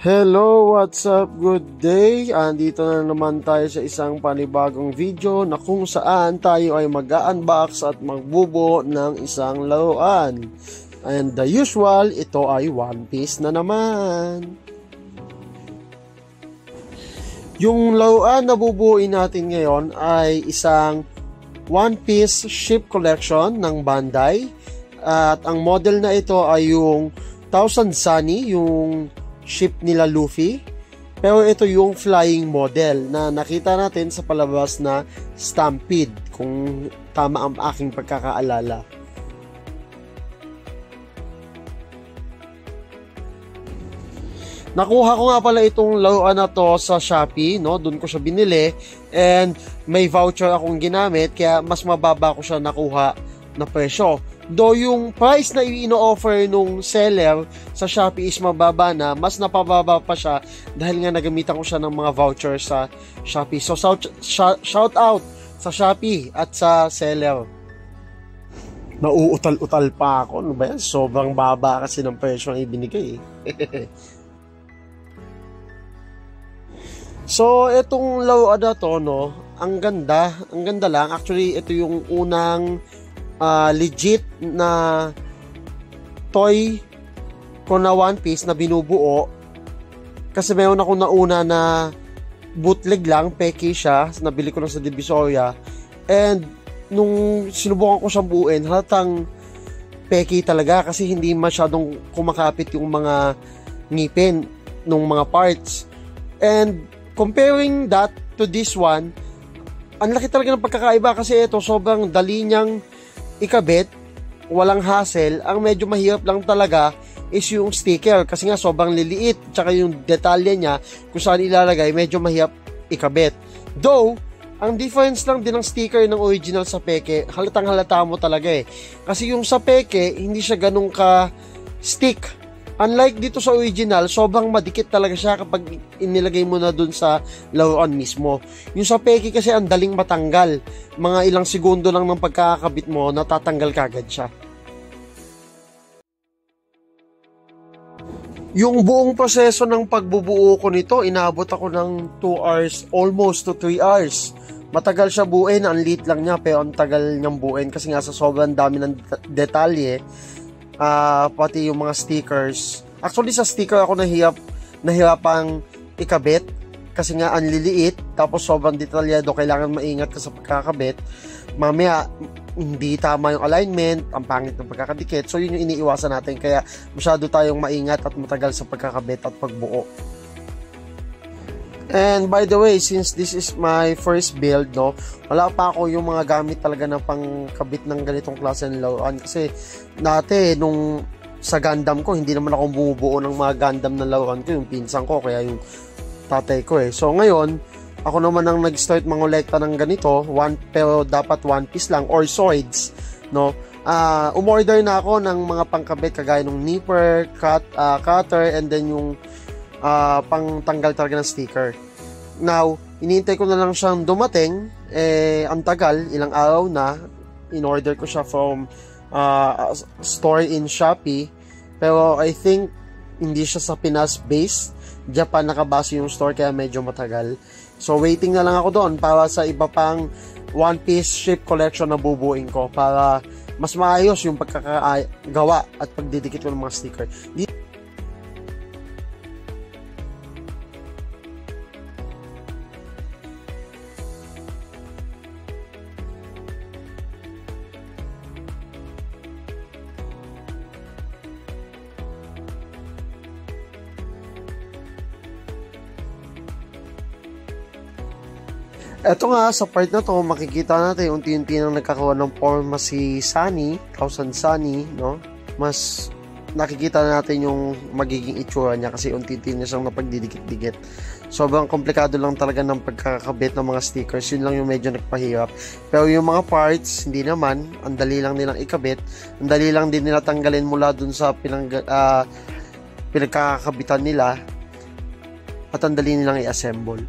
Hello, what's up? Good day! Andito na naman tayo sa isang panibagong video na kung saan tayo ay mag-unbox at magbubuo ng isang laruan. And the usual, ito ay One Piece na naman. Yung laruan na bubuuin natin ngayon ay isang One Piece Ship Collection ng Bandai. At ang model na ito ay yung Thousand Sunny, yung ship nila Luffy. Pero ito yung flying model na nakita natin sa palabas na Stampede, kung tama ang aking pagkakaalala. Nakuha ko nga pala itong laruan na to sa Shopee, no? Doon ko siya binili and may voucher akong ginamit kaya mas mababa ko siya nakuha na presyo. Though yung price na ino-offer nung seller sa Shopee is mababa na, mas napababa pa siya dahil nga nagamitan ko siya ng mga voucher sa Shopee. So shout out sa Shopee at sa seller. Nauutal-utal pa ako. Ano ba yan? Sobrang baba kasi ng presyo ang ibinigay. So itong laruan na to, no, ang ganda lang. Actually, ito yung unang legit na toy ko na One Piece na binubuo, kasi mayroon ako nauna na bootleg lang, peke siya, nabili ko lang sa Divisoria, and nung sinubukan ko siyang buuin, halatang peke talaga kasi hindi masyadong kumakapit yung mga ngipin ng mga parts. And comparing that to this one, ang laki talaga ng pagkakaiba kasi ito sobrang dali niyang ikabit, walang hassle. Ang medyo mahirap lang talaga is yung sticker kasi nga sobrang liliit, tsaka yung detalye niya kung saan ilalagay medyo mahirap ikabit. Though ang difference lang din ng sticker ng original sa peke, halatang halata mo talaga kasi yung sa peke hindi siya ganun ka stick. Unlike dito sa original, sobrang madikit talaga siya kapag inilagay mo na dun sa laruan mismo. Yung sa peke kasi ang daling matanggal. Mga ilang segundo lang ng pagkakabit mo, natatanggal kagad siya. Yung buong proseso ng pagbubuo ko nito, inaabot ako ng 2 hours, almost to 3 hours. Matagal siya buuin, ang liit lang niya, pero ang tagal niyang buuin kasi nga sa sobrang dami ng detalye. Pati yung mga stickers. Actually sa sticker ako nahirapang ikabit kasi nga ang liliit, tapos sobrang detalyado, kailangan maingat ka sa pagkakabit. Mamaya hindi tama yung alignment, ang pangit ng pagkakadikit. So yun yung iniiwasan natin, kaya masyado tayong maingat at matagal sa pagkakabit at pagbuo. And by the way, since this is my first build, no, wala pa ako yung mga gamit talaga na pangkabit ng ganitong klase ng laruan. Kasi dati, nung sa Gundam ko, hindi naman ako bumubuo ng mga Gundam na laruan ko. Yung pinsan ko, kaya yung tatay ko So ngayon, ako naman ang nag-start mangolekta ng ganito, pero dapat One Piece lang, or Zoids, no. Umorder na ako ng mga pangkabit kagaya ng nipper, cutter, and then yung pang tanggal talaga ng sticker. Now, inintay ko na lang siyang dumating. Ang tagal, ilang araw na. In-order ko siya from store in Shopee. Pero I think hindi siya sa Pinas based. Japan nakabase yung store, kaya medyo matagal. So waiting na lang ako doon para sa iba pang One Piece ship collection na bubuin ko, para mas maayos yung pagkakagawa at pagdidikit ko ng mga sticker. Eto nga, sa part na to, makikita natin unti-unti nang nagkakaroon ng forma si Sunny, Thousand Sunny, no? Mas nakikita natin yung magiging itsura niya kasi unti-unti niya siyang napagdidikit-dikit. Sobrang komplikado lang talaga ng pagkakabit ng mga stickers, yun lang yung medyo nagpahirap. Pero yung mga parts, hindi naman, ang dali lang nilang ikabit, ang dali lang din nila tanggalin mula dun sa pinagkakabitan nila, at ang dali nilang i-assemble.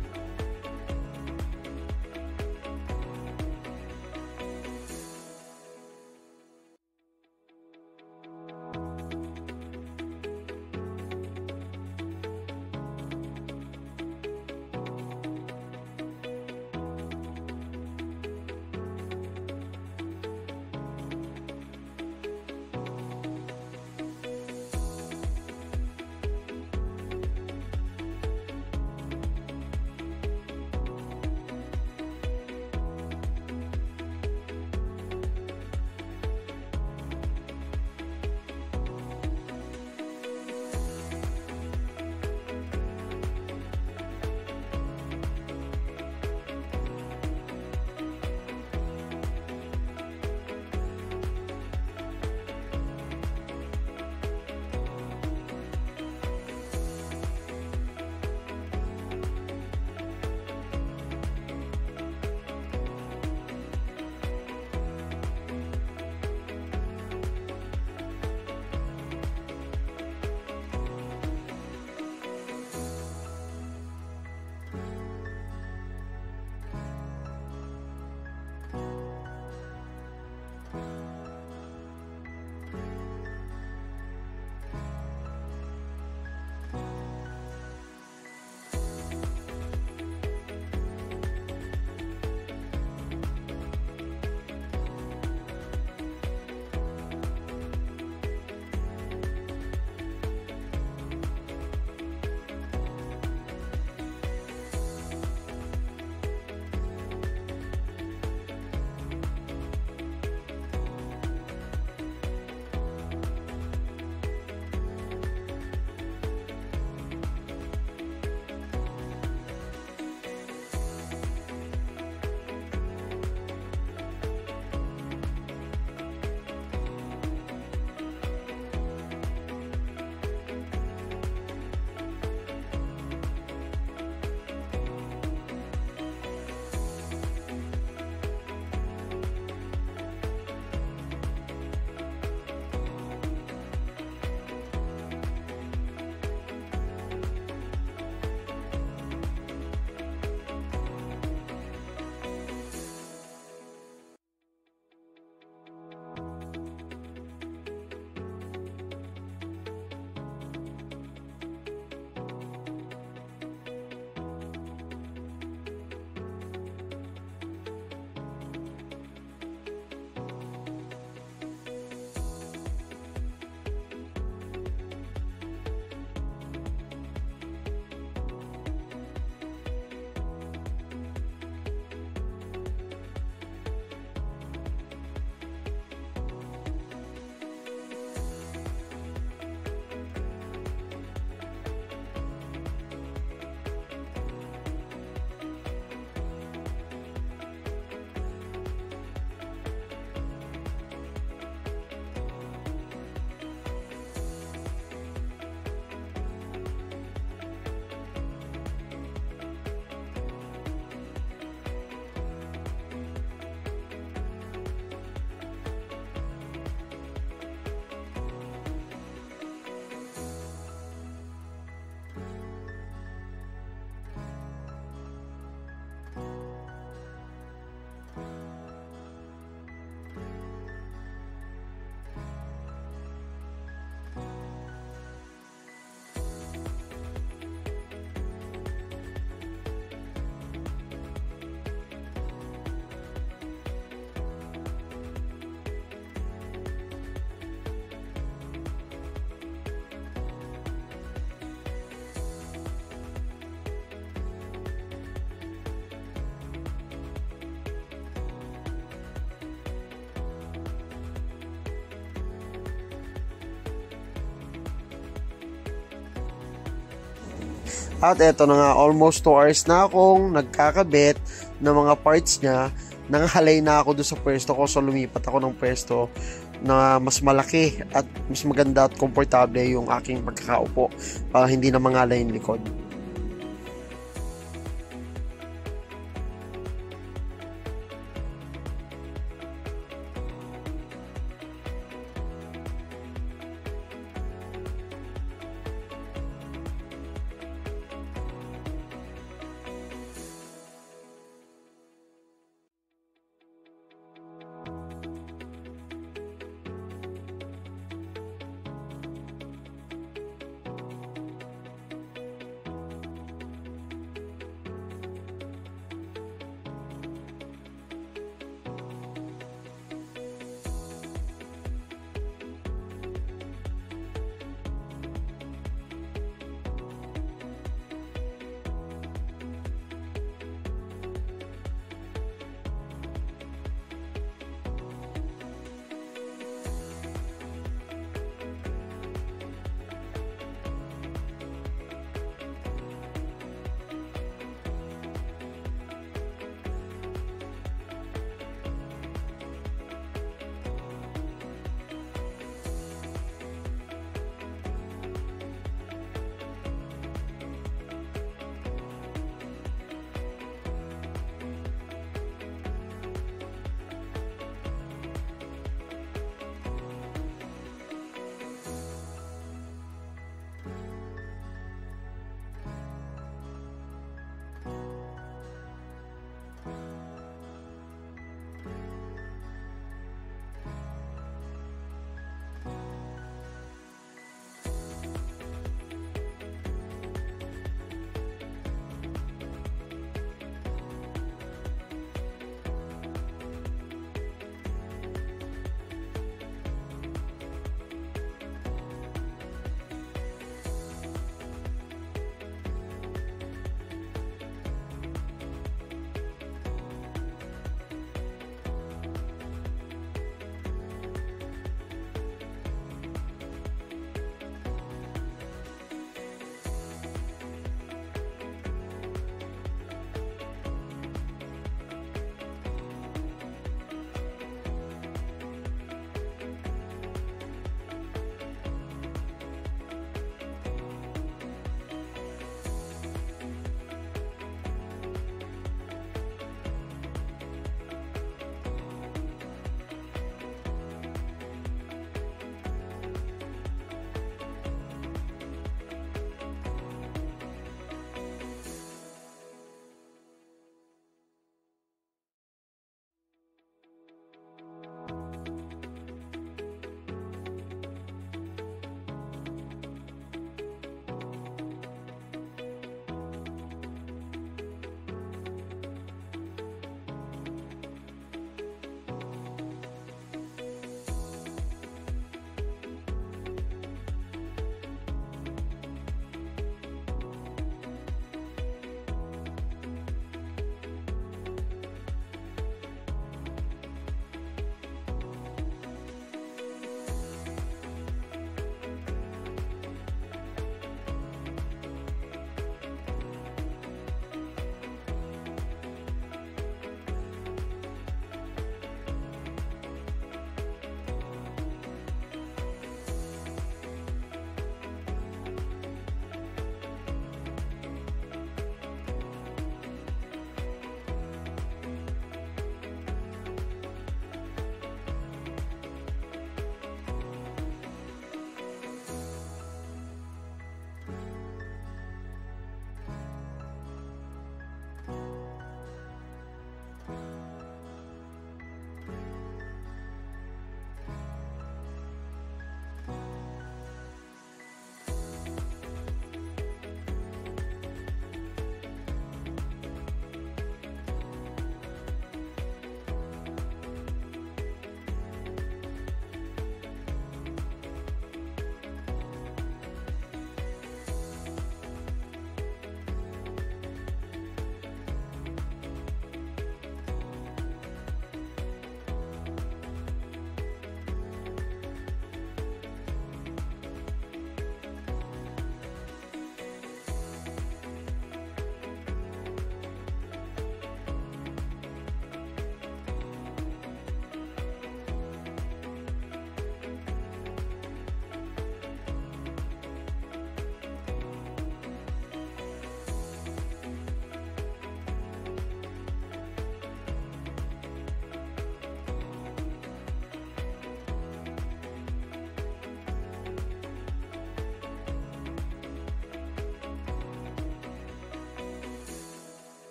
At eto na nga, almost 2 hours na akong nagkakabit ng mga parts niya. Nanghalay na ako doon sa pwesto ko, so lumipat ako ng pwesto na mas malaki at mas maganda at komportable yung aking pagkakaupo para hindi na mangalay yung likod.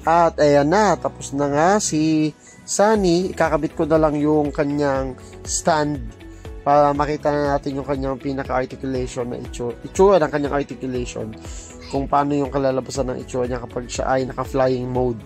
At ayan na, tapos na nga si Sunny. Ikakabit ko na lang yung kanyang stand para makita na natin yung kanyang pinaka-articulation na itsura ng kanyang articulation, kung paano yung kalalabasan ng itsura niya kapag siya ay naka-flying mode.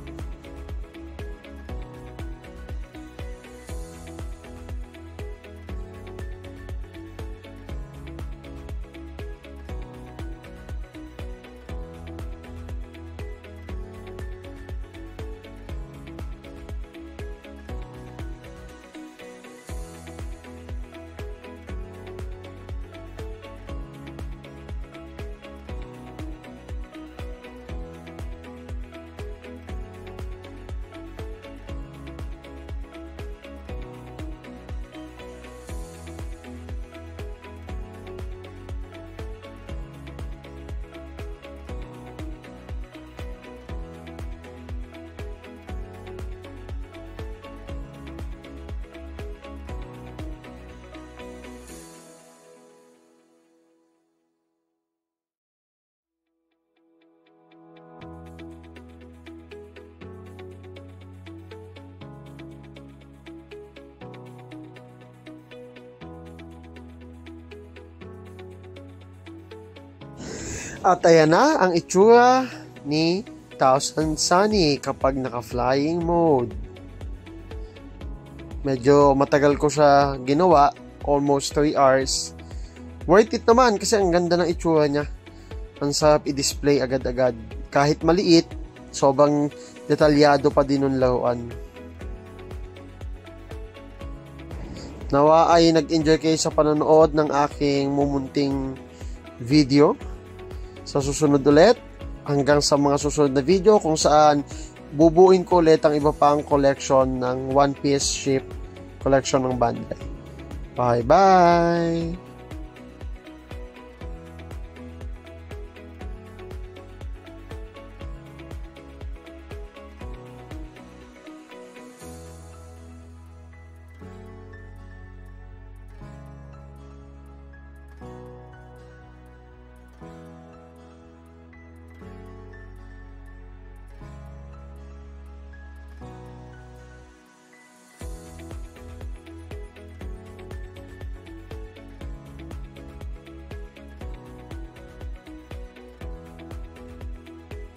At ayan na ang itsura ni Thousand Sunny kapag naka-flying mode. Medyo matagal ko siya ginawa, almost 3 hours. Worth it naman kasi ang ganda ng itsura niya. Ang sarap i-display agad-agad. Kahit maliit, sobrang detalyado pa din ng laruan. Nawa ay nag-enjoy kayo sa panonood ng aking mumunting video. Sa susunod ulit, hanggang sa mga susunod na video kung saan bubuin ko ulit ang iba pang collection ng One Piece ship collection ng Bandai. Bye-bye!